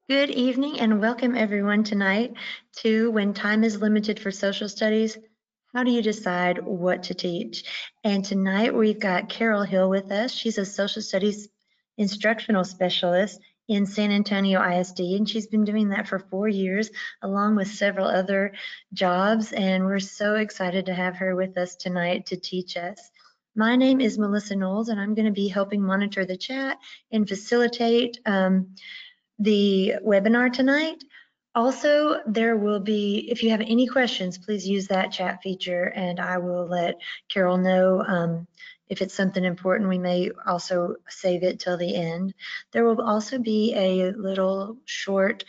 Good evening and welcome everyone tonight to When Time is Limited for Social Studies, how do you decide what to teach? And tonight we've got Carol Hill with us. She's a social studies instructional specialist in San Antonio ISD, and she's been doing that for 4 years along with several other jobs. And we're so excited to have her with us tonight to teach us. My name is Melissa Knowles, and I'm going to be helping monitor the chat and facilitate the webinar tonight. Also, there will be, if you have any questions, please use that chat feature and I will let Carol know if it's something important. We may also save it till the end. There will also be a little short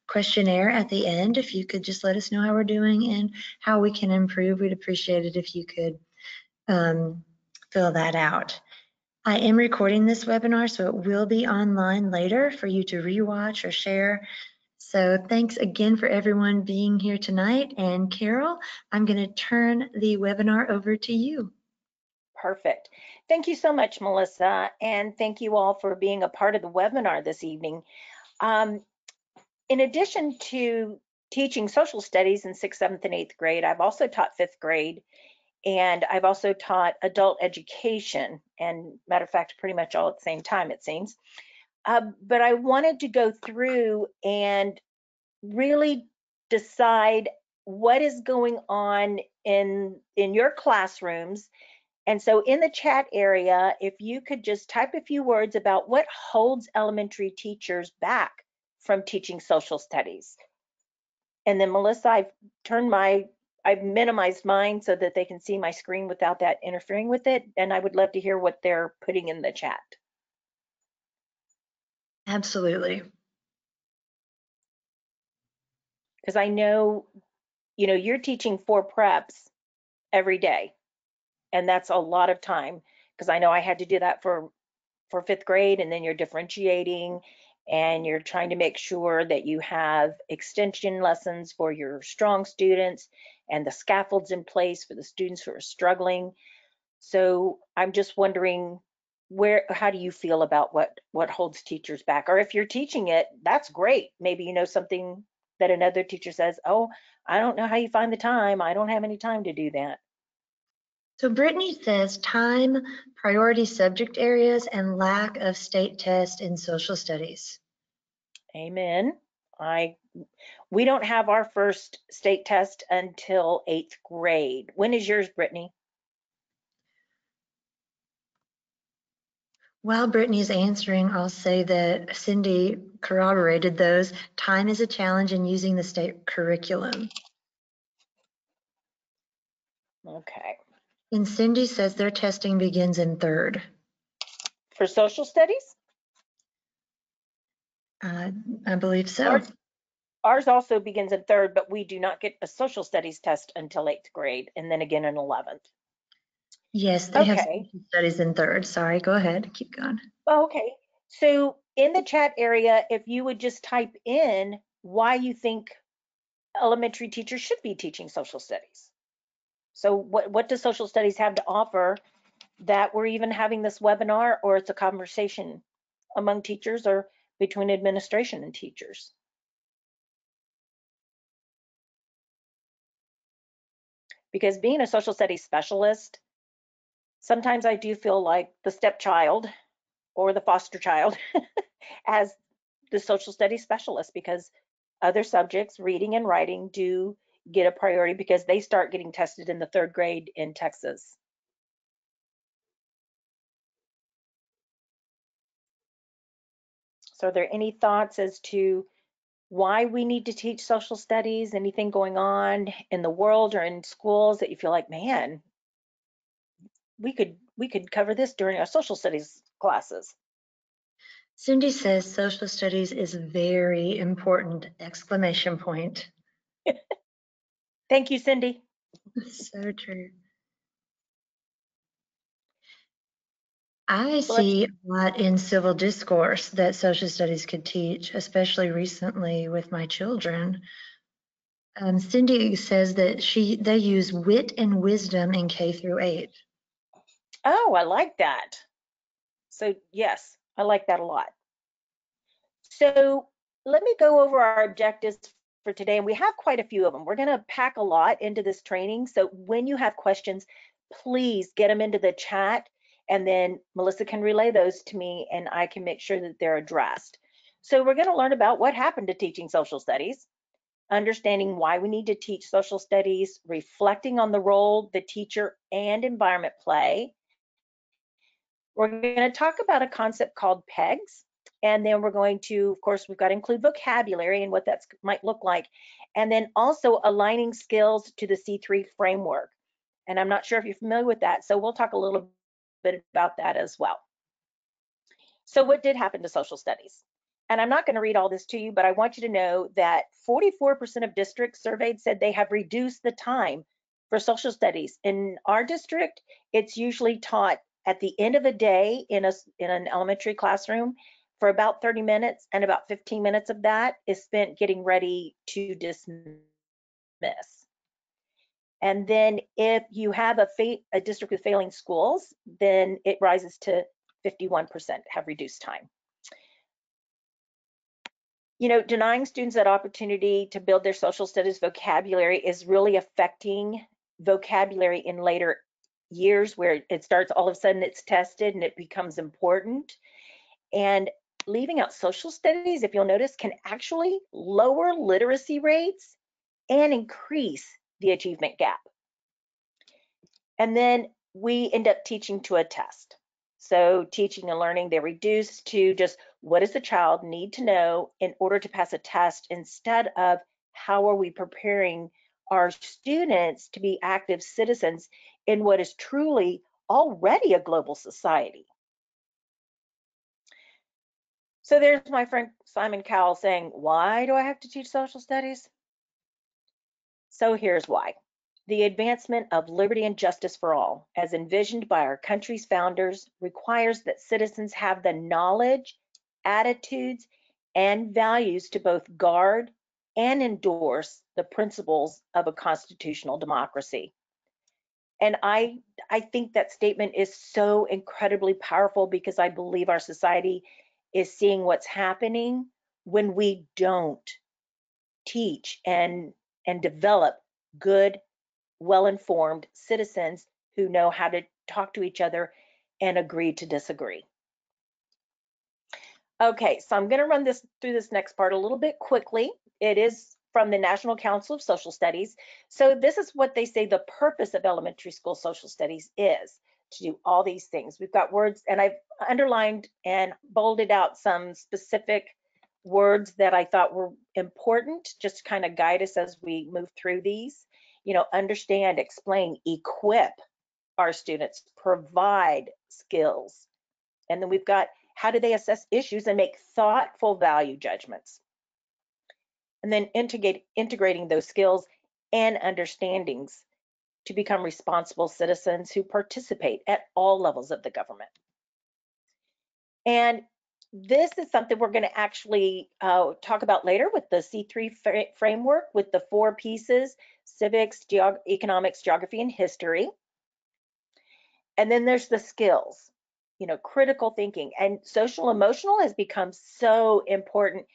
questionnaire at the end. If you could just let us know how we're doing and how we can improve, we'd appreciate it if you could fill that out. I am recording this webinar, so it will be online later for you to rewatch or share. So thanks again for everyone being here tonight. And Carol, I'm going to turn the webinar over to you. Perfect. Thank you so much, Melissa, and thank you all for being a part of the webinar this evening. In addition to teaching social studies in 6th, 7th, and 8th grade, I've also taught 5th grade, and I've also taught adult education, and matter of fact, pretty much all at the same time, it seems. But I wanted to go through and really decide what is going on in your classrooms. And so in the chat area, if you could just type a few words about what holds elementary teachers back from teaching social studies. And then Melissa, I've minimized mine so that they can see my screen without that interfering with it. And I would love to hear what they're putting in the chat. Absolutely. Because I know, you're teaching 4 preps every day. And that's a lot of time because I know I had to do that for 5th grade, and then you're differentiating and you're trying to make sure that you have extension lessons for your strong students and the scaffolds in place for the students who are struggling. So I'm just wondering, how do you feel about what holds teachers back? Or if you're teaching it, that's great. Maybe you know something that another teacher says, oh, I don't know how you find the time. I don't have any time to do that. So Brittany says time, priority subject areas, and lack of state test in social studies. Amen. We don't have our first state test until 8th grade. When is yours, Brittany? While Brittany's answering, I'll say that Cindy corroborated those. Time is a challenge in using the state curriculum. Okay. And Cindy says their testing begins in 3rd. For social studies? I believe so. Ours also begins in 3rd, but we do not get a social studies test until 8th grade and then again in 11th. Yes, they have Okay. social studies in 3rd. Sorry, go ahead, keep going. Okay. So in the chat area, if you would just type in why you think elementary teachers should be teaching social studies. So what does social studies have to offer that we're even having this webinar, or it's a conversation among teachers or between administration and teachers? Because being a social studies specialist, sometimes I do feel like the stepchild or the foster child as the social studies specialist, because other subjects, reading and writing, do get a priority because they start getting tested in the 3rd grade in Texas. So are there any thoughts as to why we need to teach social studies? Anything going on in the world or in schools that you feel like, man, we could cover this during our social studies classes? Cindy says social studies is very important, exclamation point. Thank you, Cindy. So true. I see a lot in civil discourse that social studies could teach, especially recently with my children. Cindy says that they use wit and wisdom in K through 8. Oh, I like that. So yes, I like that a lot. So let me go over our objectives for today, and we have quite a few of them. We're going to pack a lot into this training, so when you have questions, please get them into the chat, and then Melissa can relay those to me, and I can make sure that they're addressed. So we're going to learn about what happened to teaching social studies, understanding why we need to teach social studies, reflecting on the role the teacher and environment play. We're going to talk about a concept called PEGS, and then we're going to, of course, we've got to include vocabulary and what that might look like, and then also aligning skills to the C3 framework. And I'm not sure if you're familiar with that, so we'll talk a little bit about that as well. So what did happen to social studies? And I'm not going to read all this to you, but I want you to know that 44% of districts surveyed said they have reduced the time for social studies. In our district, it's usually taught at the end of the day in an elementary classroom for about 30 minutes, and about 15 minutes of that is spent getting ready to dismiss. And then if you have a district with failing schools, then it rises to 51% have reduced time. You know, denying students that opportunity to build their social studies vocabulary is really affecting vocabulary in later years, where it starts all of a sudden it's tested and it becomes important. And leaving out social studies, if you'll notice, can actually lower literacy rates and increase the achievement gap. And then we end up teaching to a test. So teaching and learning, they reduce to just what does the child need to know in order to pass a test, instead of how are we preparing our students to be active citizens in what is truly already a global society. So there's my friend Simon Cowell saying, why do I have to teach social studies? So here's why. The advancement of liberty and justice for all, as envisioned by our country's founders, requires that citizens have the knowledge, attitudes, and values to both guard and endorse the principles of a constitutional democracy. And I think that statement is so incredibly powerful, because I believe our society is seeing what's happening when we don't teach and develop good, well-informed citizens who know how to talk to each other and agree to disagree. Okay, so I'm going to run through this next part a little bit quickly. It is from the National Council of Social Studies. So this is what they say the purpose of elementary school social studies is: to do all these things. We've got words, and I've underlined and bolded out some specific words that I thought were important, just to kind of guide us as we move through these. You know, understand, explain, equip our students, provide skills. And then we've got, how do they assess issues and make thoughtful value judgments? And then integrating those skills and understandings to become responsible citizens who participate at all levels of the government. And this is something we're going to actually talk about later with the C3 framework, with the 4 pieces: civics, economics, geography, and history. And then there's the skills, you know, critical thinking, and social emotional has become so important.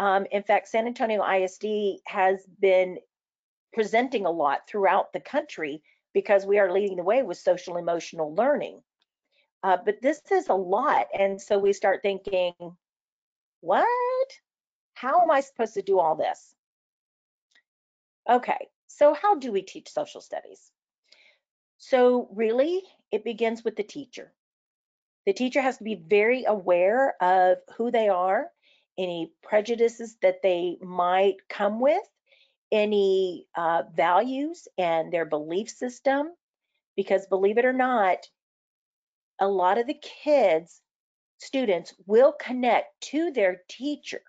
In fact, San Antonio ISD has been presenting a lot throughout the country because we are leading the way with social emotional learning. But this is a lot. And so we start thinking, what? How am I supposed to do all this? Okay, so how do we teach social studies? So really, it begins with the teacher. The teacher has to be very aware of who they are, any prejudices that they might come with, any values and their belief system, because believe it or not, a lot of the kids, students, will connect to their teacher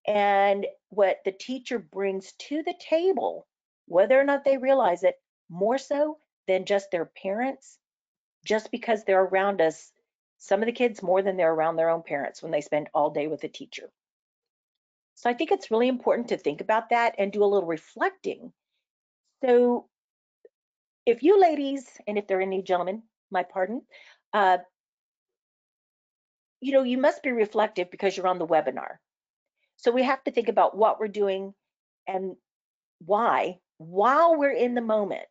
and what the teacher brings to the table, whether or not they realize it, more so than just their parents, just because they're around us, some of the kids more than they're around their own parents when they spend all day with a teacher. So I think it's really important to think about that and do a little reflecting. So if you ladies, and if there are any gentlemen, my pardon, you know, you must be reflective because you're on the webinar. So we have to think about what we're doing and why while we're in the moment.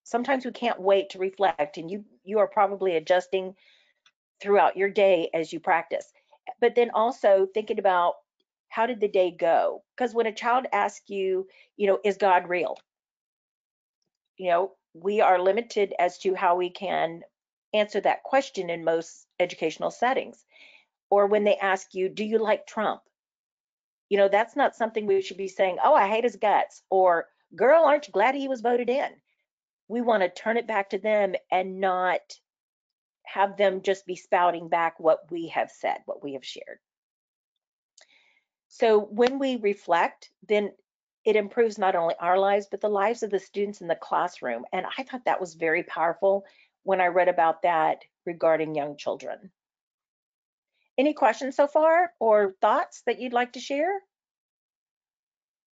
Sometimes we can't wait to reflect, and you are probably adjusting throughout your day as you practice. But then also thinking about, how did the day go? Because when a child asks you, is God real? We are limited as to how we can answer that question in most educational settings. Or when they ask you, do you like Trump? That's not something we should be saying, oh, I hate his guts, or girl, aren't you glad he was voted in? We want to turn it back to them and not have them just be spouting back what we have said, what we have shared. So when we reflect, then it improves not only our lives, but the lives of the students in the classroom. And I thought that was very powerful when I read about that regarding young children. Any questions so far or thoughts that you'd like to share?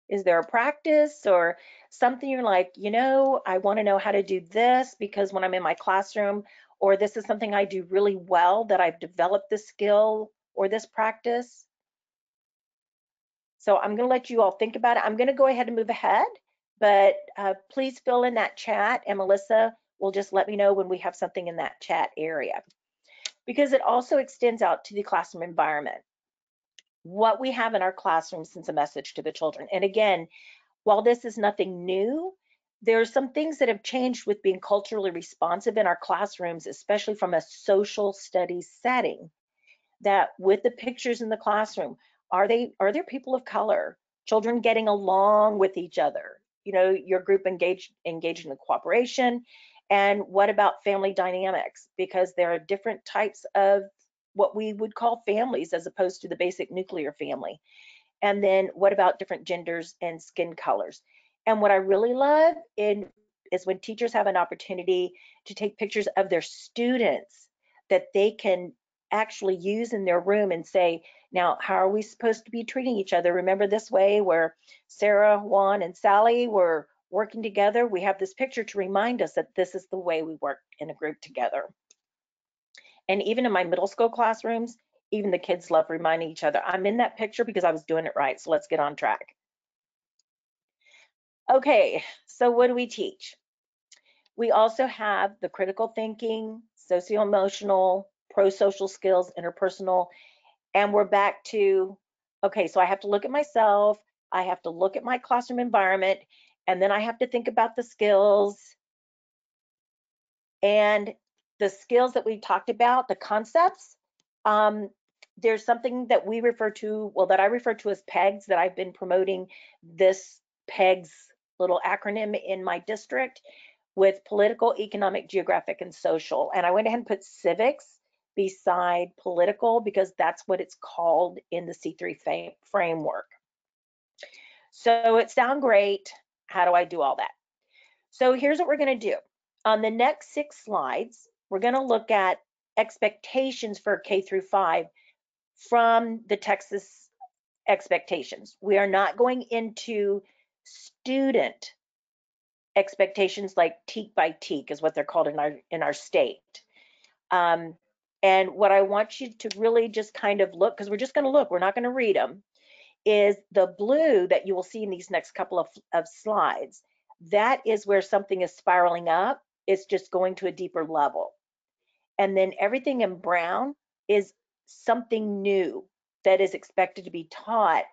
Is there a practice or something you're like, I want to know how to do this because when I'm in my classroom, or this is something I do really well, that I've developed this skill or this practice? So I'm going to let you all think about it. I'm going to go ahead and move ahead, but please fill in that chat, and Melissa will just let me know when we have something in that chat area, because it also extends out to the classroom environment. What we have in our classroom sends a message to the children. And again, while this is nothing new, there are some things that have changed with being culturally responsive in our classrooms, especially from a social studies setting, that with the pictures in the classroom, are there people of color, children getting along with each other, your group engaged in the cooperation? And what about family dynamics? Because there are different types of what we would call families as opposed to the basic nuclear family. And then what about different genders and skin colors? And what I really love is when teachers have an opportunity to take pictures of their students that they can actually use in their room and say, now, how are we supposed to be treating each other? Remember this way where Sarah, Juan, and Sally were working together? We have this picture to remind us that this is the way we work in a group together. And even in my middle school classrooms, even the kids love reminding each other, I'm in that picture because I was doing it right, so let's get on track. Okay, so what do we teach? We also have the critical thinking, socio-emotional, pro-social skills, interpersonal, and we're back to, okay, so I have to look at myself, I have to look at my classroom environment, and then I have to think about the skills. And the skills that we talked about, the concepts, there's something that we refer to, well, that I refer to as PEGS, that I've been promoting this PEGS little acronym in my district, with political, economic, geographic, and social. And I went ahead and put civics beside political because that's what it's called in the C3 framework. So it sounds great. How do I do all that? So here's what we're going to do. On the next 6 slides, we're going to look at expectations for K through 5 from the Texas expectations. We are not going into student expectations like TEK by TEK is what they're called in our state. And what I want you to really just kind of look, because we're just going to look, we're not going to read them, is the blue that you will see in these next couple of slides. That is where something is spiraling up. It's just going to a deeper level. And then everything in brown is something new that is expected to be taught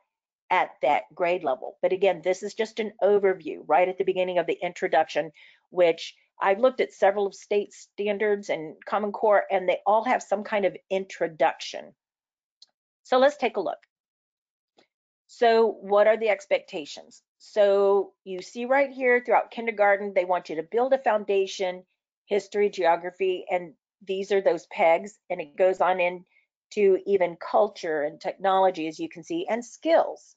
at that grade level. But again, this is just an overview right at the beginning of the introduction, which I've looked at several of state standards and Common Core, and they all have some kind of introduction. So let's take a look. So what are the expectations? So you see right here throughout kindergarten, they want you to build a foundation, history, geography, and these are those pegs, and it goes on into even culture and technology, as you can see, and skills.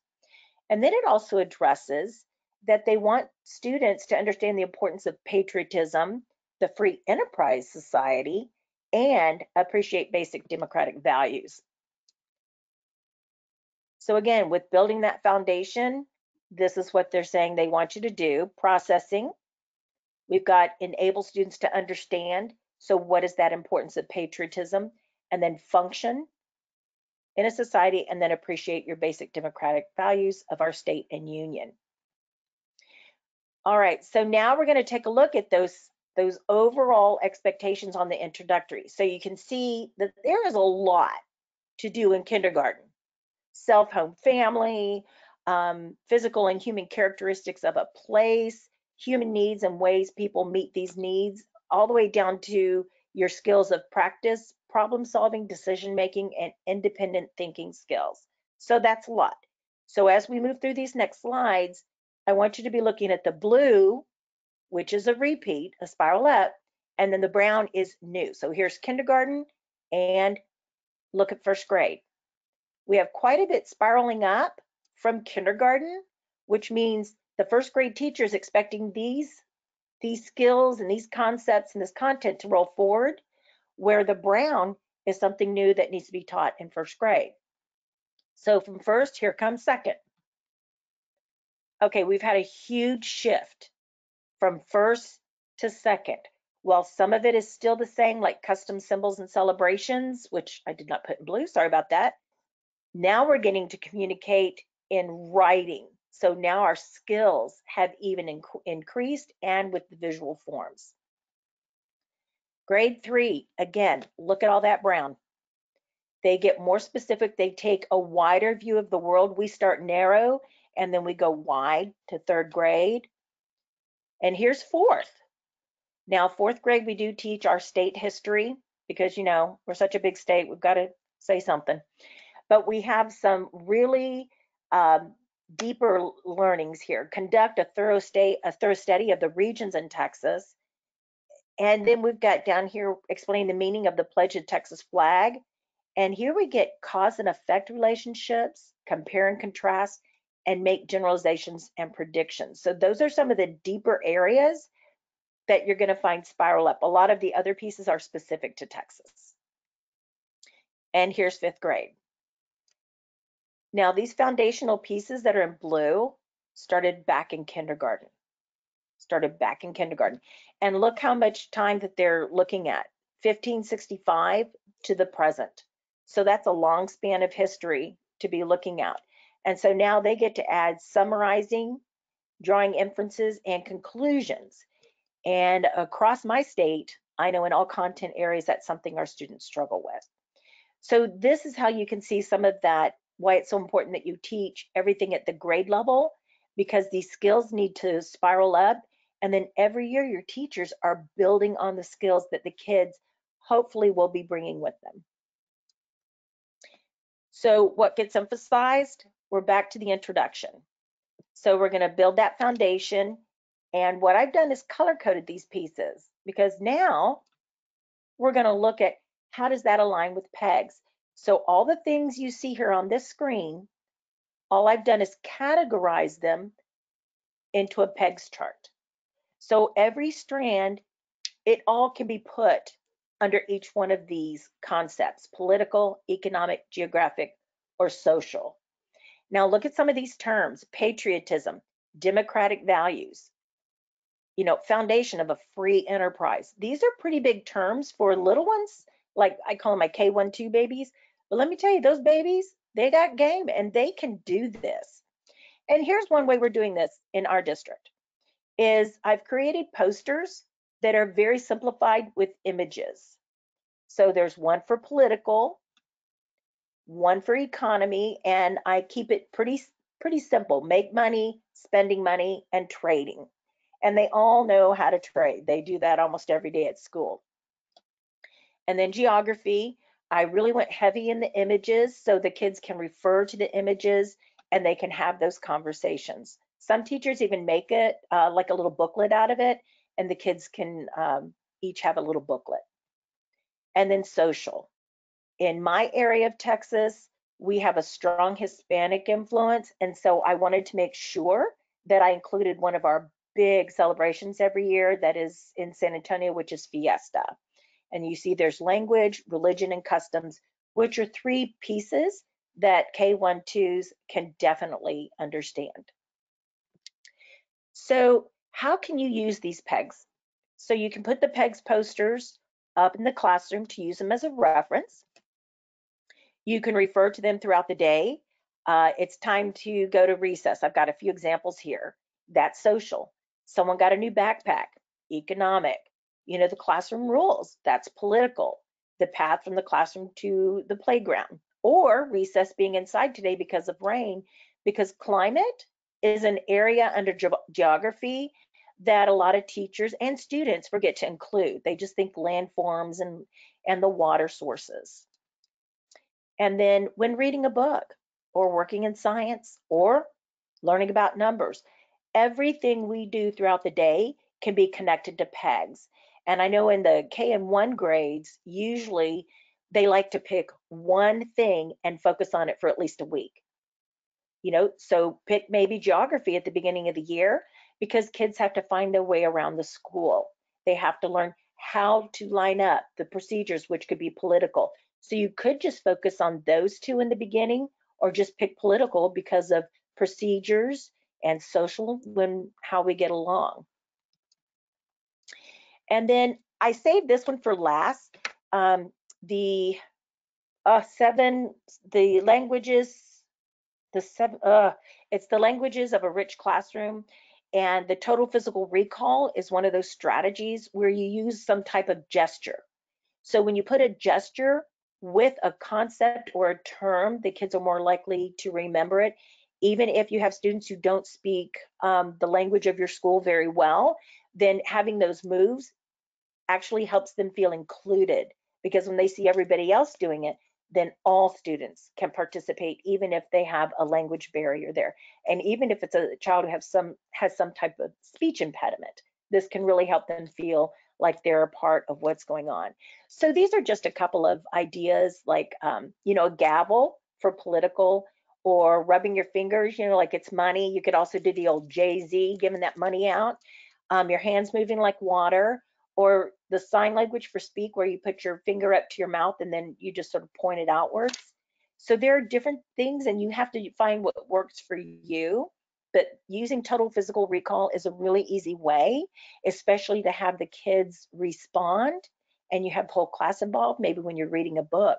And then it also addresses that they want students to understand the importance of patriotism, the free enterprise society, and appreciate basic democratic values. So again, with building that foundation, this is what they're saying they want you to do. Processing, we've got enable students to understand. So what is that importance of patriotism? And then function, in a society, and then appreciate your basic democratic values of our state and union. All right, so now we're going to take a look at those overall expectations on the introductory. So you can see that there is a lot to do in kindergarten. Self-home family, physical and human characteristics of a place, human needs and ways people meet these needs, all the way down to your skills of practice, problem solving, decision making, and independent thinking skills. So that's a lot. So as we move through these next slides, I want you to be looking at the blue, which is a repeat, a spiral up, and then the brown is new. So here's kindergarten, and look at first grade. We have quite a bit spiraling up from kindergarten, which means the first grade teacher is expecting these skills and these concepts and this content to roll forward, where the brown is something new that needs to be taught in first grade. So from first, here comes second. Okay, we've had a huge shift from first to second. While some of it is still the same, like custom symbols and celebrations, which I did not put in blue, sorry about that. Now we're getting to communicate in writing. So now our skills have even increased, and with the visual forms. Grade 3, again, look at all that brown. They get more specific. They take a wider view of the world. We start narrow, and then we go wide to third grade. And here's fourth. Now, fourth grade, we do teach our state history because, you know, we're such a big state, we've got to say something. But we have some really deeper learnings here. Conduct a thorough study of the regions in Texas. And then we've got down here explaining the meaning of the Pledge of Texas flag. And here we get cause and effect relationships, compare and contrast, and make generalizations and predictions. So those are some of the deeper areas that you're going to find spiral up. A lot of the other pieces are specific to Texas. And here's fifth grade. Now, these foundational pieces that are in blue started back in kindergarten. And look how much time that they're looking at, 1565 to the present. So that's a long span of history to be looking at. And so now they get to add summarizing, drawing inferences, and conclusions. And across my state, I know in all content areas, that's something our students struggle with. So this is how you can see some of that, why it's so important that you teach everything at the grade level, because these skills need to spiral up. And then every year your teachers are building on the skills that the kids hopefully will be bringing with them. So what gets emphasized? We're back to the introduction. So we're going to build that foundation. And what I've done is color coded these pieces, because now we're going to look at how does that align with pegs. So all the things you see here on this screen, all I've done is categorize them into a pegs chart. So every strand, it all can be put under each one of these concepts: political, economic, geographic, or social. Now look at some of these terms: patriotism, democratic values, you know, foundation of a free enterprise. These are pretty big terms for little ones, like I call them my K1-2 babies. But let me tell you, those babies, they got game and they can do this. And here's one way we're doing this in our district is I've created posters that are very simplified with images. So there's one for political, one for economy, and I keep it pretty simple: make money, spending money, and trading. And they all know how to trade. They do that almost every day at school. And then geography, I really went heavy in the images so the kids can refer to the images and they can have those conversations. Some teachers even make it like a little booklet out of it, and the kids can each have a little booklet. And then social. In my area of Texas, we have a strong Hispanic influence, and so I wanted to make sure that I included one of our big celebrations every year that is in San Antonio, which is Fiesta. And you see there's language, religion, and customs, which are three pieces that K1-2s can definitely understand. So how can you use these pegs? So you can put the pegs posters up in the classroom to use them as a reference. You can refer to them throughout the day. It's time to go to recess. I've got a few examples here. That's social. Someone got a new backpack. Economic. The classroom rules. That's political. The path from the classroom to the playground. Or recess being inside today because of rain, because climate is an area under geography that a lot of teachers and students forget to include. They just think landforms and the water sources. And then when reading a book or working in science or learning about numbers, everything we do throughout the day can be connected to pegs. And I know in the K and 1 grades, usually they like to pick one thing and focus on it for at least a week. So pick maybe geography at the beginning of the year, because kids have to find their way around the school. They have to learn how to line up the procedures, which could be political. So you could just focus on those two in the beginning, or just pick political because of procedures and social, how we get along. And then I saved this one for last. The languages, it's the languages of a rich classroom. And the total physical recall is one of those strategies where you use some type of gesture. So when you put a gesture with a concept or a term, the kids are more likely to remember it. Even if you have students who don't speak the language of your school very well, then having those moves actually helps them feel included, because when they see everybody else doing it, then all students can participate, even if they have a language barrier there. And even if it's a child who has some type of speech impediment, this can really help them feel like they're a part of what's going on. So these are just a couple of ideas, like a gavel for political, or rubbing your fingers, like it's money. You could also do the old Jay-Z, giving that money out. Your hands moving like water, or the sign language for speak, where you put your finger up to your mouth and then you just sort of point it outwards. So there are different things, and you have to find what works for you. But using total physical recall is a really easy way, especially to have the kids respond and you have the whole class involved. Maybe when you're reading a book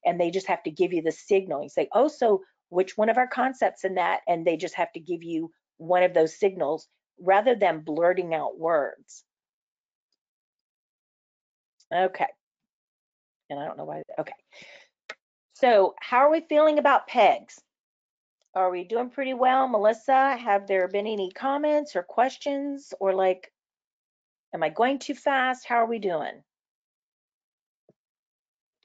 and they just have to give you the signal. You say, oh, so which one of our concepts in that? And they just have to give you one of those signals rather than blurting out words. Okay. And I don't know why. Okay. So how are we feeling about pegs? Are we doing pretty well? Melissa, have there been any comments or questions, or like, am I going too fast? How are we doing?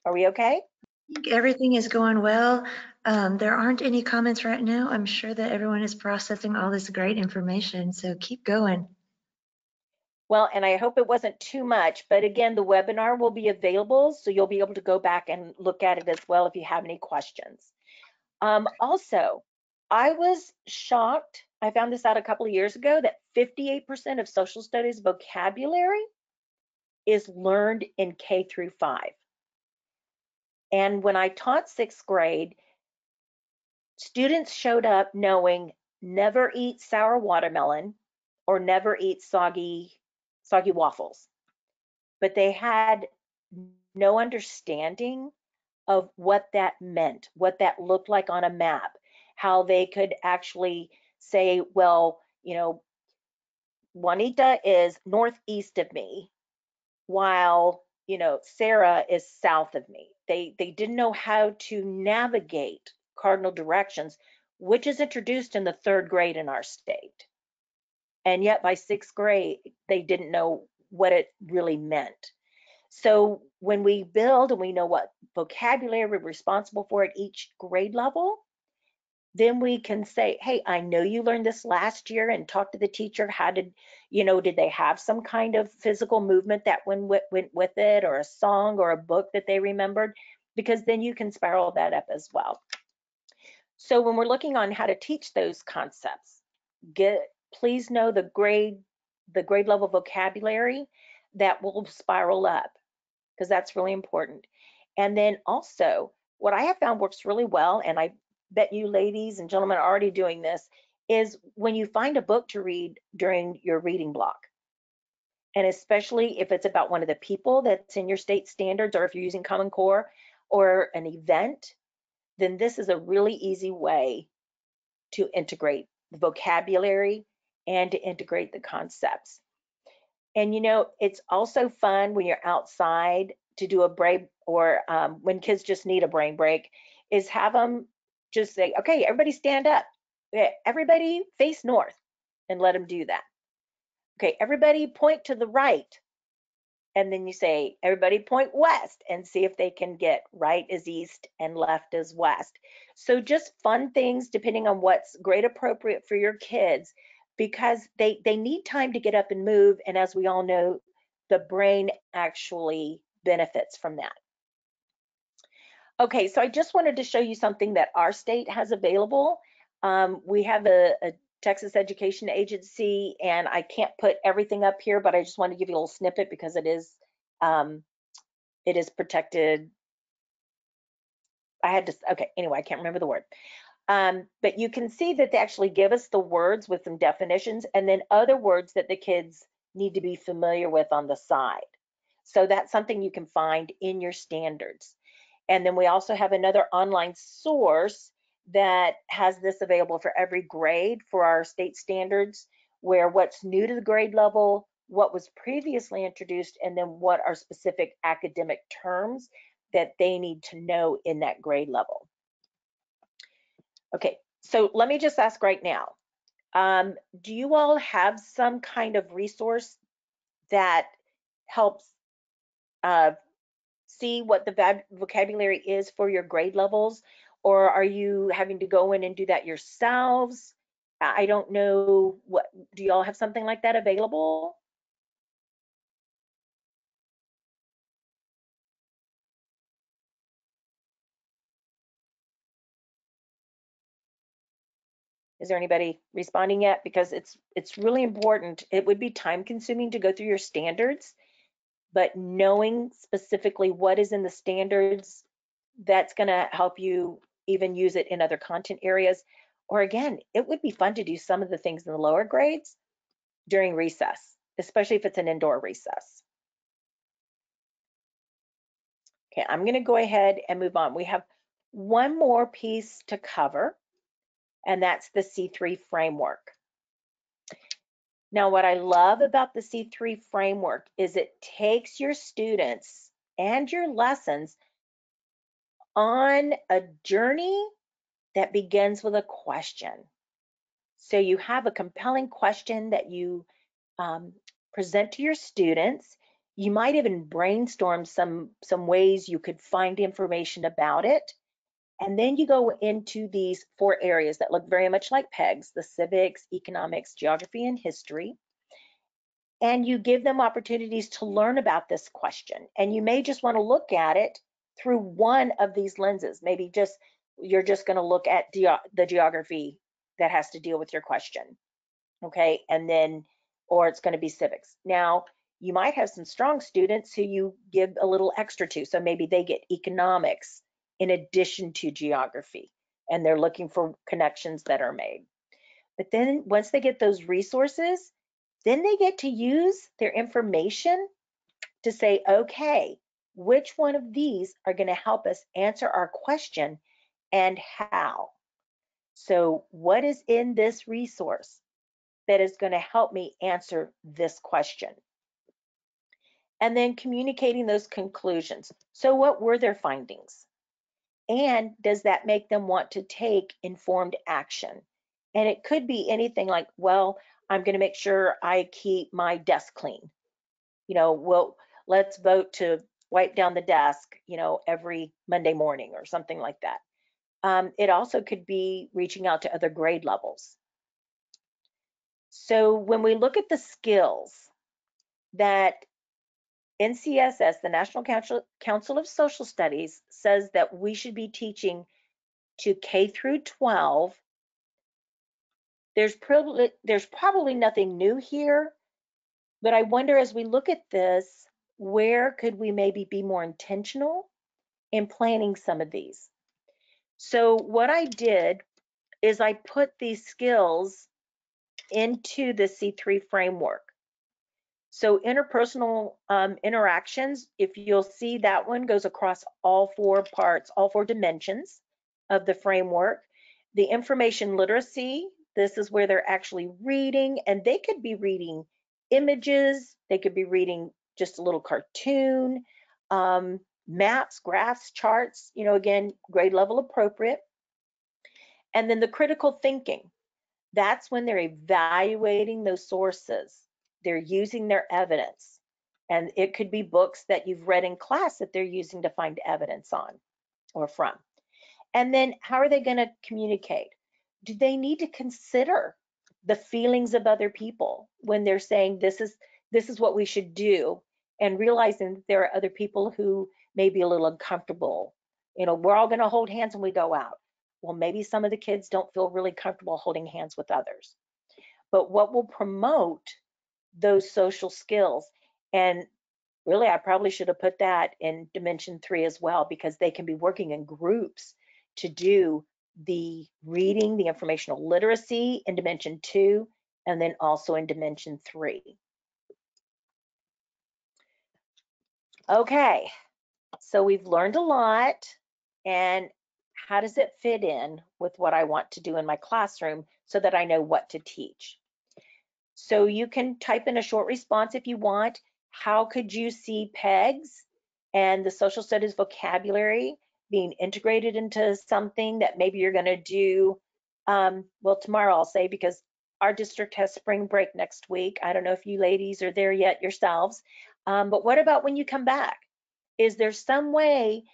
Are we okay? I think everything is going well. There aren't any comments right now. I'm sure that everyone is processing all this great information, so keep going. Well, and I hope it wasn't too much, but again, the webinar will be available, so you'll be able to go back and look at it as well if you have any questions. Also, I was shocked. I found this out a couple of years ago, that 58% of social studies vocabulary is learned in K through 5. And when I taught 6th grade, students showed up knowing never eat sour watermelon or never eat soggy waffles. But they had no understanding of what that meant, what that looked like on a map, how they could actually say, well, Juanita is northeast of me, while Sarah is south of me. They didn't know how to navigate cardinal directions, which is introduced in the 3rd grade in our state. And yet by 6th grade, they didn't know what it really meant. So when we build and we know what vocabulary we're responsible for at each grade level, then we can say, hey, I know you learned this last year, and talk to the teacher. How did they have some kind of physical movement that went with it, or a song or a book that they remembered? Because then you can spiral that up as well. So when we're looking on how to teach those concepts, please know the grade level vocabulary that will spiral up, because that's really important. And then also, what I have found works really well, and I bet you ladies and gentlemen are already doing this, is when you find a book to read during your reading block. And especially if it's about one of the people that's in your state standards, or if you're using Common Core, or an event, then this is a really easy way to integrate the vocabulary and to integrate the concepts. And you know, it's also fun when you're outside to do a break, or when kids just need a brain break, is have them just say, okay, everybody stand up. Okay, everybody face north, and let them do that. Okay, everybody point to the right. And then you say, everybody point west, and see if they can get right is east and left is west. So just fun things depending on what's grade appropriate for your kids, because they need time to get up and move. And as we all know, the brain actually benefits from that. Okay, so I just wanted to show you something that our state has available. We have a Texas Education Agency, and I can't put everything up here, but I just want to give you a little snippet because it is protected. Okay, anyway, I can't remember the word. But you can see that they actually give us the words with some definitions, and then other words that the kids need to be familiar with on the side. So that's something you can find in your standards. And then we also have another online source that has this available for every grade for our state standards, where what's new to the grade level, what was previously introduced, and then what are specific academic terms that they need to know in that grade level. Okay, so let me just ask right now, do you all have some kind of resource that helps see what the vocabulary is for your grade levels, or are you having to go in and do that yourselves? I don't know, do you all have something like that available? Is there anybody responding yet? Because it's really important. It would be time consuming to go through your standards, but knowing specifically what is in the standards, that's going to help you even use it in other content areas. Or again, it would be fun to do some of the things in the lower grades during recess, especially if it's an indoor recess. Okay, I'm going to go ahead and move on. We have one more piece to cover, and that's the C3 framework. Now, what I love about the C3 framework is it takes your students and your lessons on a journey that begins with a question. So you have a compelling question that you present to your students. You might even brainstorm some ways you could find information about it. And then you go into these 4 areas that look very much like PEGS, the civics, economics, geography, and history. And you give them opportunities to learn about this question. And you may just want to look at it through one of these lenses. Maybe you're just going to look at the geography that has to deal with your question. Okay, and then, or it's going to be civics. Now, you might have some strong students who you give a little extra to. So maybe they get economics in addition to geography, and they're looking for connections that are made. But then once they get those resources, then they get to use their information to say, okay, which one of these are going to help us answer our question and how? So what is in this resource that is going to help me answer this question? And then communicating those conclusions. So what were their findings? And does that make them want to take informed action? And it could be anything like, well, I'm going to make sure I keep my desk clean. You know, well, let's vote to wipe down the desk, you know, every Monday morning or something like that. It also could be reaching out to other grade levels. So when we look at the skills that NCSS, the National Council of Social Studies, says that we should be teaching to K through 12, there's probably nothing new here, but I wonder, as we look at this, where could we maybe be more intentional in planning some of these? So what I did is I put these skills into the C3 framework. So interpersonal interactions, if you'll see, that one goes across all 4 parts, all 4 dimensions. of the framework. The information literacy, this is where they're actually reading, and they could be reading images, they could be reading just a little cartoon, maps, graphs, charts, again, grade level appropriate. And then the critical thinking, that's when they're evaluating those sources. They're using their evidence. And it could be books that you've read in class that they're using to find evidence on or from. And then how are they going to communicate? Do they need to consider the feelings of other people when they're saying this is what we should do, and realizing that there are other people who may be a little uncomfortable? We're all going to hold hands when we go out. Well, maybe some of the kids don't feel really comfortable holding hands with others. But what will promote those social skills? And really, I probably should have put that in Dimension 3 as well, because they can be working in groups to do the reading, the informational literacy in Dimension 2, and then also in Dimension 3. Okay, so we've learned a lot, and how does it fit in with what I want to do in my classroom so that I know what to teach? So you can type in a short response if you want. How could you see PEGS and the social studies vocabulary being integrated into something that maybe you're going to do, well, tomorrow I'll say, because our district has spring break next week. I don't know if you ladies are there yet yourselves, but what about when you come back? Is there some way,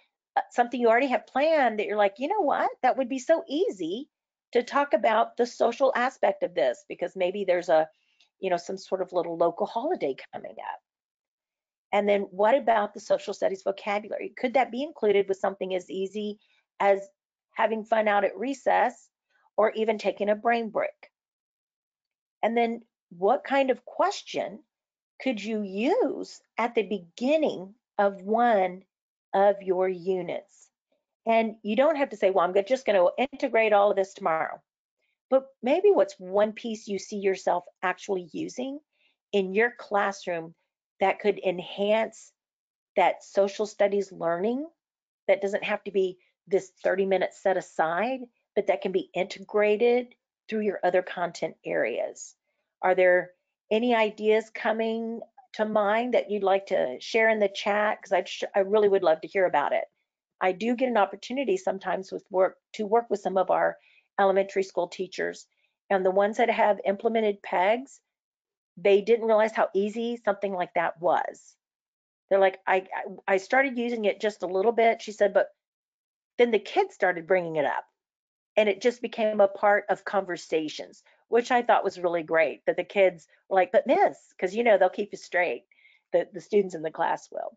something you already have planned that you're like, you know what, that would be so easy to talk about the social aspect of this, because maybe there's some sort of little local holiday coming up. And then what about the social studies vocabulary? Could that be included with something as easy as having fun out at recess, or even taking a brain break? And then what kind of question could you use at the beginning of one of your units? And you don't have to say, well, I'm just going to integrate all of this tomorrow. But maybe what's one piece you see yourself actually using in your classroom that could enhance that social studies learning, that doesn't have to be this 30 minutes set aside, but that can be integrated through your other content areas? Are there any ideas coming to mind that you'd like to share in the chat? Because I really would love to hear about it. I do get an opportunity sometimes to work with some of our elementary school teachers, and the ones that have implemented PEGS, they didn't realize how easy something like that was. They're like, I started using it just a little bit, she said, but then the kids started bringing it up, and it just became a part of conversations, which I thought was really great, that the kids were like, but miss, because they'll keep you straight, the students in the class will.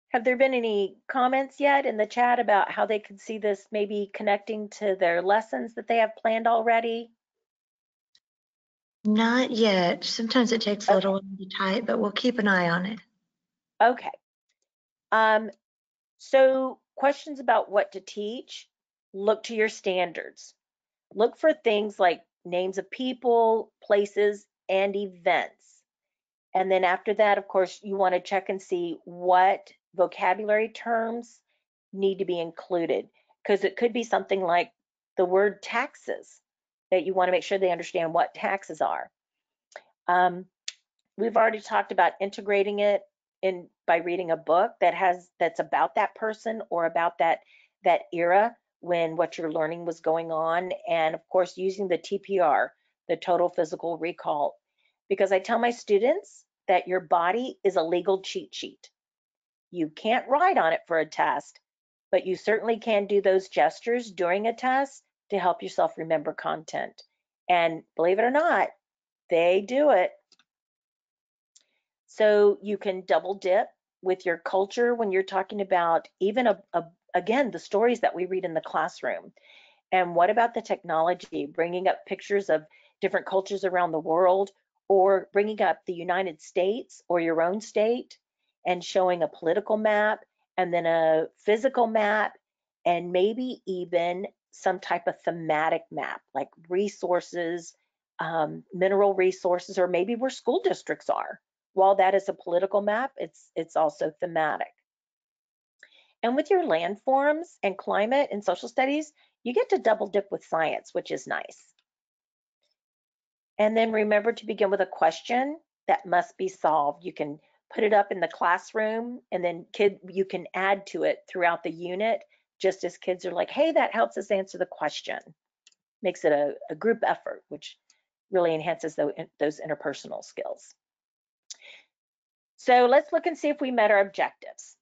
Have there been any comments yet in the chat about how they could see this maybe connecting to their lessons that they have planned already? Not yet. Sometimes it takes a little while to type, but we'll keep an eye on it. Okay. So questions about what to teach, look to your standards. Look for things like names of people, places, and events. And then after that, of course, you want to check and see what vocabulary terms need to be included, because it could be something like the word taxes, that you want to make sure they understand what taxes are. We've already talked about integrating it in by reading a book that's about that person or about that era when what you're learning was going on, and of course using the TPR, the total physical recall, because I tell my students that your body is a legal cheat sheet. You can't write on it for a test, but you certainly can do those gestures during a test to help yourself remember content. And believe it or not, they do it. So you can double dip with your culture when you're talking about even again, the stories that we read in the classroom. And what about the technology, bringing up pictures of different cultures around the world, or bringing up the United States or your own state and showing a political map and then a physical map, and maybe even some type of thematic map like resources, mineral resources, or maybe where school districts are. While that is a political map, it's also thematic. And with your landforms and climate and social studies, you get to double dip with science, which is nice. And then remember to begin with a question that must be solved. You can put it up in the classroom, and then you can add to it throughout the unit, just as kids are like, hey, that helps us answer the question. Makes it a group effort, which really enhances those interpersonal skills. So let's look and see if we met our objectives.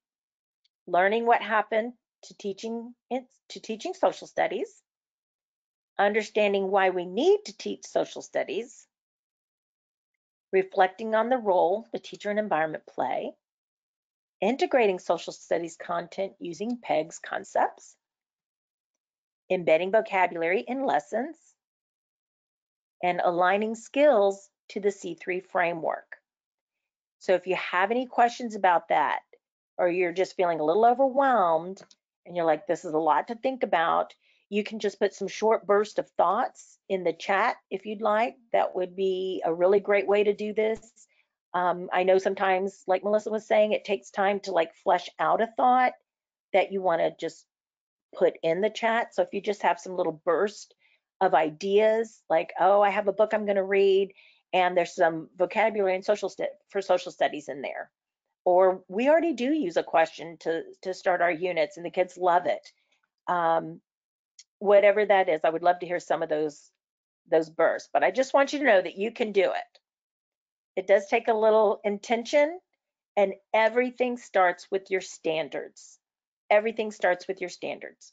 Learning what happened to teaching social studies, understanding why we need to teach social studies, reflecting on the role the teacher and environment play, integrating social studies content using PEGS concepts, embedding vocabulary in lessons, and aligning skills to the C3 framework. So if you have any questions about that, or you're just feeling a little overwhelmed and you're like, this is a lot to think about, you can just put some short bursts of thoughts in the chat if you'd like. That would be a really great way to do this. I know sometimes, like Melissa was saying, it takes time to like flesh out a thought that you want to just put in the chat. So if you just have some little burst of ideas, like, oh, I have a book I'm going to read, and there's some vocabulary and for social studies in there. Or we already do use a question to start our units, and the kids love it. Whatever that is, I would love to hear some of those bursts. But I just want you to know that you can do it. It does take a little intention, and everything starts with your standards. Everything starts with your standards.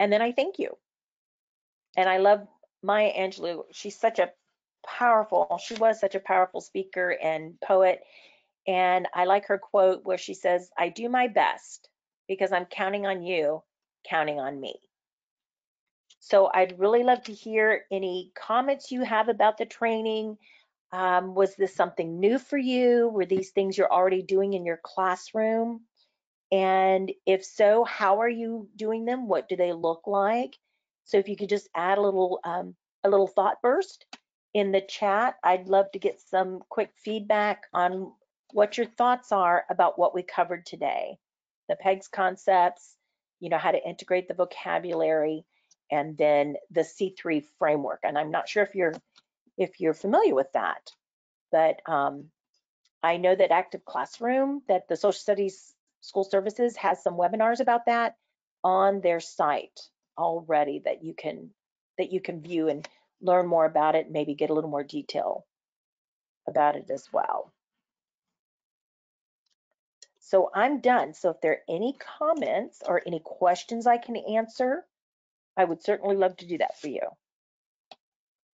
And then I thank you. And I love Maya Angelou. She was such a powerful speaker and poet. And I like her quote where she says, I do my best because I'm counting on you, counting on me. So I'd really love to hear any comments you have about the training. Was this something new for you? Were these things you're already doing in your classroom? And if so, how are you doing them? What do they look like? So if you could just add a little thought burst in the chat, I'd love to get some quick feedback on what your thoughts are about what we covered today. The PEGS concepts, how to integrate the vocabulary, and then the C3 framework. And I'm not sure if you're familiar with that, but I know that Active Classroom, that the Social Studies School Services has some webinars about that on their site already that you can view and learn more about it, and maybe get a little more detail about it as well. So I'm done. So if there are any comments or any questions I can answer, I would certainly love to do that for you.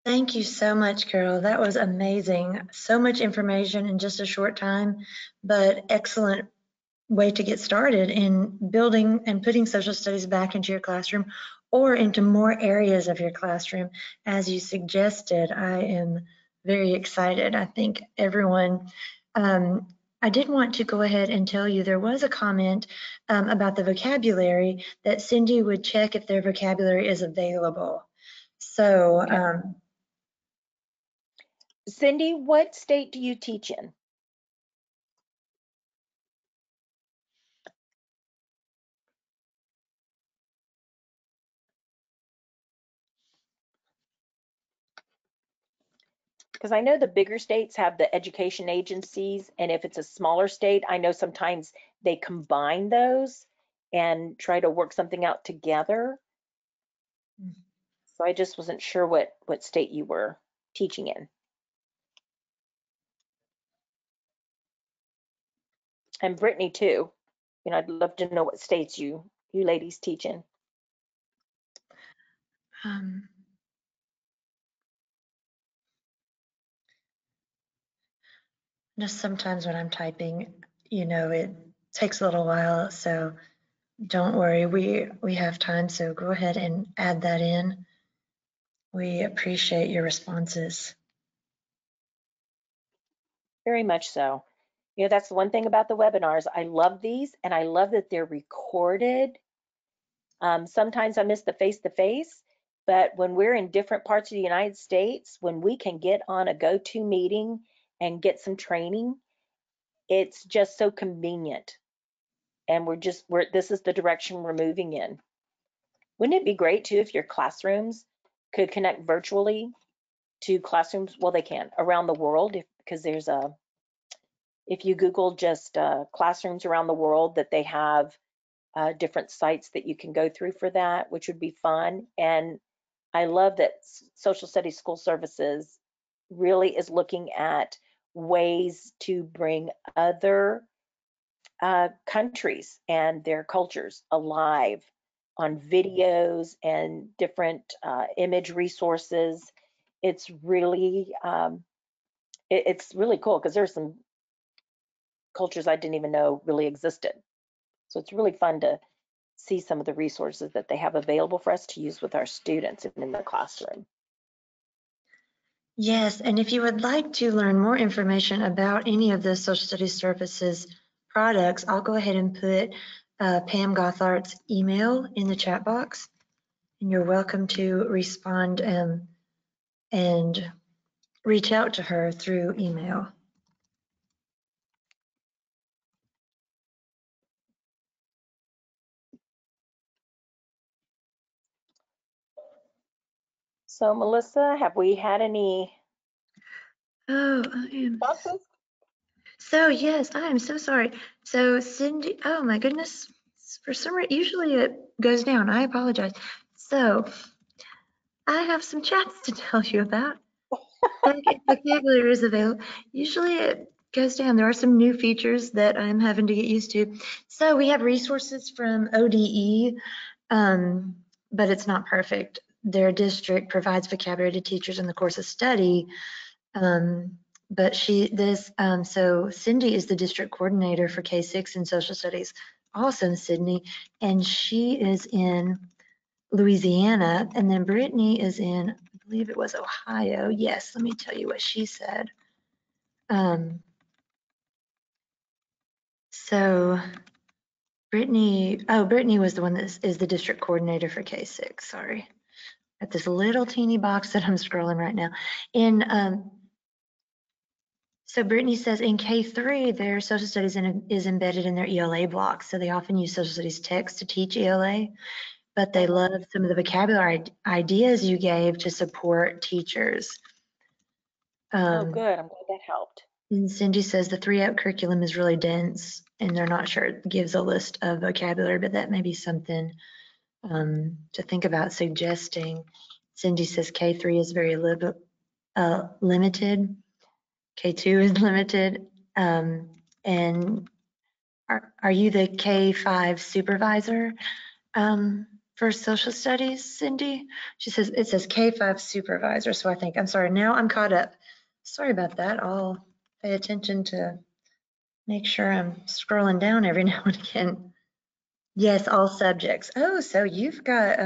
Thank you so much, Carol. That was amazing. So much information in just a short time, but excellent way to get started in building and putting social studies back into your classroom or into more areas of your classroom. As you suggested, I am very excited. I think everyone, I did want to go ahead and tell you there was a comment about the vocabulary that Cindy would check if their vocabulary is available. So, Cindy, what state do you teach in? Because I know the bigger states have the education agencies, and if it's a smaller state, I know sometimes they combine those and try to work something out together. So I just wasn't sure what state you were teaching in. And Brittany too. I'd love to know what states you ladies teach in. Just sometimes when I'm typing, it takes a little while, so don't worry, we have time, so go ahead and add that in. We appreciate your responses. Very much so. That's the one thing about the webinars. I love these, and I love that they're recorded. Sometimes I miss the face-to-face, but when we're in different parts of the United States, when we can get on a go-to meeting and get some training, it's just so convenient and this is the direction we're moving in. Wouldn't it be great too if your classrooms could connect virtually to classrooms? Well, they can around the world, because if you Google just classrooms around the world, that they have different sites that you can go through for that, which would be fun. And I love that Social Studies School Services really is looking at ways to bring other countries and their cultures alive on videos and different image resources. It's really it's really cool, because there's some cultures I didn't even know really existed. So it's really fun to see some of the resources that they have available for us to use with our students and in the classroom. Yes, and if you would like to learn more information about any of the social studies services products, I'll go ahead and put Pam Gothart's email in the chat box, and you're welcome to respond and reach out to her through email. So Melissa, have we had any Oh, I am. responses? So yes, I am so sorry. So Cindy, oh my goodness, for some reason, usually it goes down. I apologize. So I have some chats to tell you about. Vocabulary is available. Usually it goes down. There are some new features that I'm having to get used to. So we have resources from ODE, but it's not perfect. Their district provides vocabulary to teachers in the course of study. But so Cindy is the district coordinator for K6 in social studies, also in Sydney, and she is in Louisiana, and then Brittany is in, I believe it was Ohio. Yes, let me tell you what she said. So Brittany was the one that is the district coordinator for K6, sorry. At this little teeny box that I'm scrolling right now. So Brittany says in K3, their social studies is embedded in their ELA blocks. So they often use social studies text to teach ELA, but they love some of the vocabulary ideas you gave to support teachers. Oh, good. I'm glad that helped. And Cindy says the 3-app curriculum is really dense, and they're not sure it gives a list of vocabulary, but that may be something to think about suggesting. Cindy says K3 is very limited. K2 is limited. And are you the K5 supervisor for social studies, Cindy? She says, it says K5 supervisor. So I think, I'm sorry, now I'm caught up. Sorry about that. I'll pay attention to make sure I'm scrolling down every now and again. Yes, all subjects. Oh, so you've got,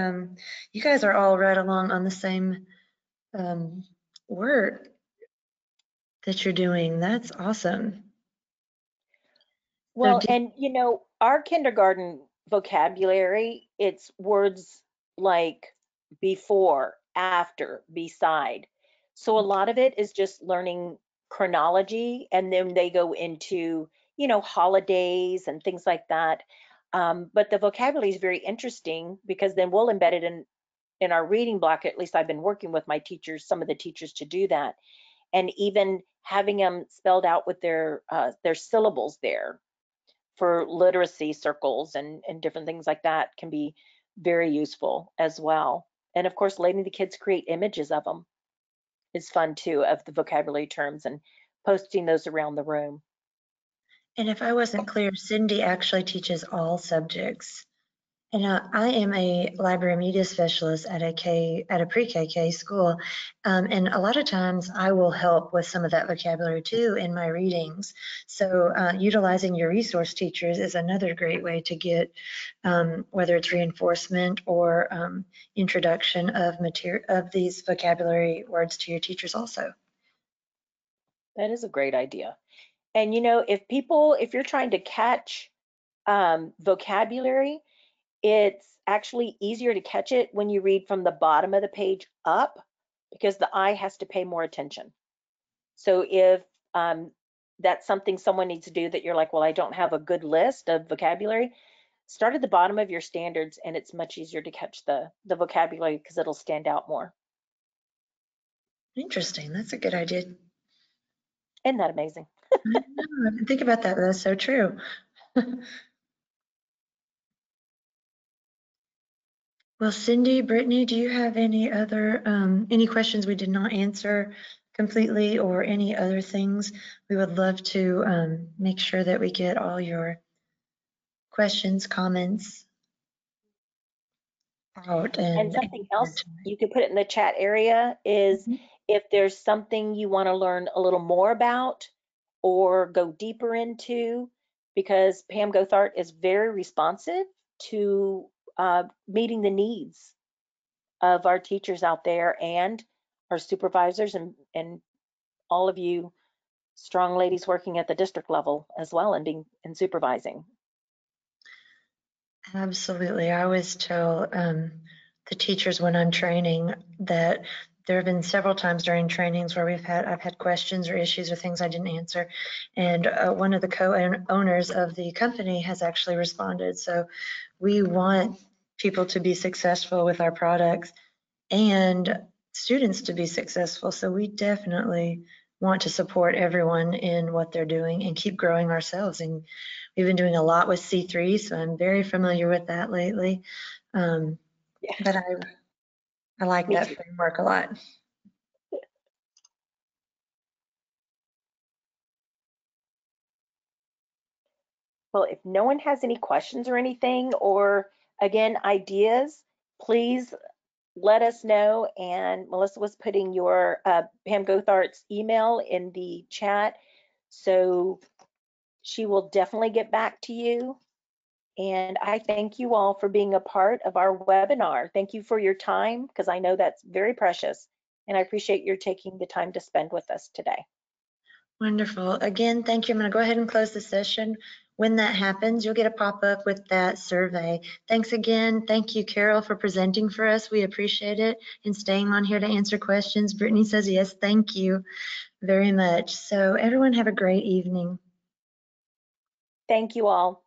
you guys are all right along on the same work that you're doing. That's awesome. Well, and our kindergarten vocabulary, it's words like before, after, beside. So a lot of it is just learning chronology, and then they go into, holidays and things like that. But the vocabulary is very interesting, because then we'll embed it in our reading block. At least I've been working with my teachers, some of the teachers, to do that, and even having them spelled out with their syllables there for literacy circles and different things like that can be very useful as well. And of course, letting the kids create images of them is fun too, of the vocabulary terms, and posting those around the room. And if I wasn't clear, Cindy actually teaches all subjects. And I am a library media specialist at a pre-KK school, and a lot of times I will help with some of that vocabulary too in my readings. So utilizing your resource teachers is another great way to get, whether it's reinforcement or introduction of these vocabulary words to your teachers also. That is a great idea. And if you're trying to catch vocabulary, it's actually easier to catch it when you read from the bottom of the page up, because the eye has to pay more attention. So if that's something someone needs to do that you're like, well, I don't have a good list of vocabulary, start at the bottom of your standards and it's much easier to catch the vocabulary because it'll stand out more. Interesting. That's a good idea. Isn't that amazing? I know, I didn't think about that, but that's so true. Well, Cindy, Brittany, do you have any other any questions we did not answer completely, or any other things? We would love to make sure that we get all your questions, comments out And something else you could put it in the chat area is Mhm. if there's something you want to learn a little more about or go deeper into, because Pam Gothart is very responsive to meeting the needs of our teachers out there and our supervisors and all of you strong ladies working at the district level as well and being and supervising. Absolutely. I always tell the teachers when I'm training that there have been several times during trainings where I've had questions or issues or things I didn't answer, and one of the co-owners of the company has actually responded. So we want people to be successful with our products and students to be successful. So we definitely want to support everyone in what they're doing and keep growing ourselves. And we've been doing a lot with C3, so I'm very familiar with that lately. Yeah, But I like me that too. framework a lot. Well, if no one has any questions or anything, or again, ideas, please let us know. And Melissa was putting your Pam Gothart's email in the chat. So she will definitely get back to you. And I thank you all for being a part of our webinar. Thank you for your time, because I know that's very precious. And I appreciate your taking the time to spend with us today. Wonderful. Again, thank you. I'm going to go ahead and close the session. When that happens, you'll get a pop-up with that survey. Thanks again. Thank you, Carol, for presenting for us. We appreciate it, and staying on here to answer questions. Brittany says yes, thank you very much. So everyone have a great evening. Thank you all.